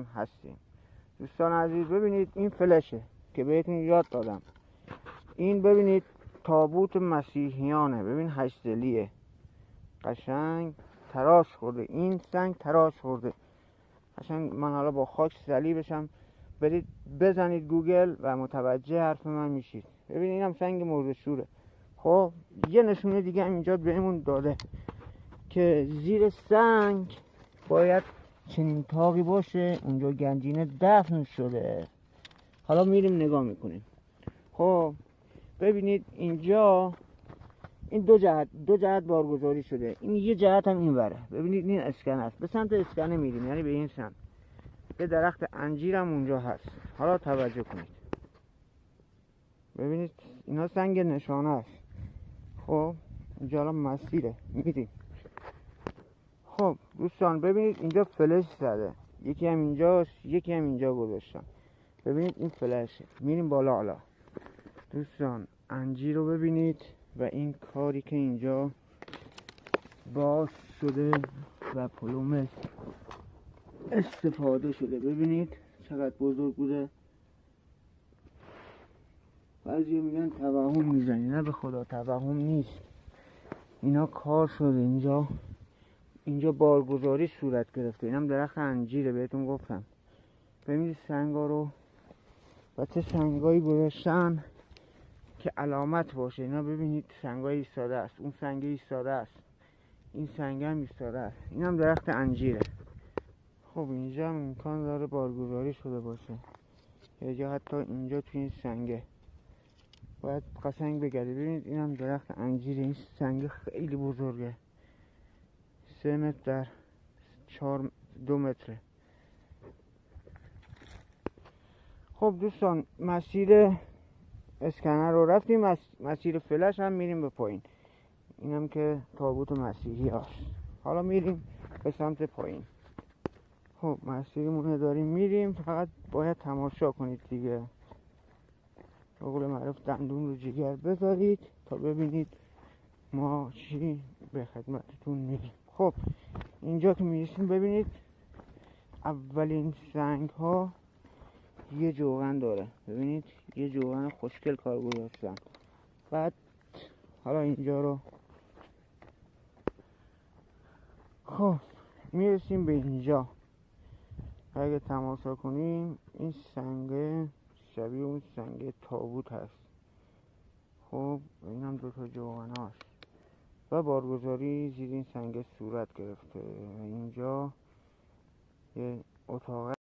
هستیم. دوستان عزیز ببینید این فلشه که بهتون یاد دادم. این ببینید تابوت مسیحیانه، ببین 8 ضلعیه، قشنگ تراش خورده، این سنگ تراش خورده قشنگ. من حالا با خاک صلیبشم، برید بزنید گوگل و متوجه حرف من میشید. ببین اینم سنگ مرد شوره. خب یه نشونه دیگه هم اینجا بهمون داده که زیر سنگ باید چنین تاقی باشه، اونجا گنجینه دفن شده. حالا میریم نگاه میکنیم. خب ببینید اینجا این دو جهت بارگذاری شده، این یه جهت هم این وره. ببینید این اسکنه است، به سمت اسکنه میریم، یعنی به این سمت. یه درخت انجیر هم اونجا هست. حالا توجه کنید، ببینید اینا سنگ نشانه است. خب اینجا الان مسیره میریم. خب دوستان ببینید اینجا فلش زده، یکی هم اینجاست، یکی هم اینجا گذاشتم. ببینید این فلشه. میریم بالا. حالا دوستان انجیر رو ببینید و این کاری که اینجا باز شده و پلومش استفاده شده، ببینید چقدر بزرگ بوده. بعضی میگن توهم میزنی، نه به خدا توهم نیست، اینا کار شده. اینجا بارگذاری صورت گرفته. اینم درخت انجیره، بهتون گفتم. ببینید سنگا رو و چه سنگایی گذاشتن که علامت باشه. اینا ببینید سنگای ایستاده است، اون سنگ ایستاده است، این سنگ هم ایستاده است. اینم درخت انجیره. خب اینجا هم امکان داره بارگذاری شده باشه، یه جا حتی اینجا توی این سنگه. باید قشنگ بگردید. ببینید اینم درخت انجیره. این سنگ خیلی بزرگه، 3 متر در 2 متره. خب دوستان مسیر اسکنر رو رفتیم، مسیر فلش هم میریم به پایین. اینم که تابوت مسیحی هست. حالا میریم به سمت پایین. خب مسیرمون داریم میریم، فقط باید تماشا کنید دیگه. به قول معروف دندون رو جگر بذارید تا ببینید ما چی به خدمتتون میگیم. خب اینجا که میرسیم ببینید اولین سنگ ها یه جوغن داره. ببینید یه جوغن خوشگل کار گذاشتن. بعد حالا اینجا رو خب میرسیم به اینجا. اگه تماشا کنیم این سنگ شبیه اون سنگ تابوت هست. خب این هم 2 جوغن هاست و بارگذاری زیر این سنگ صورت گرفته. اینجا یه اتاق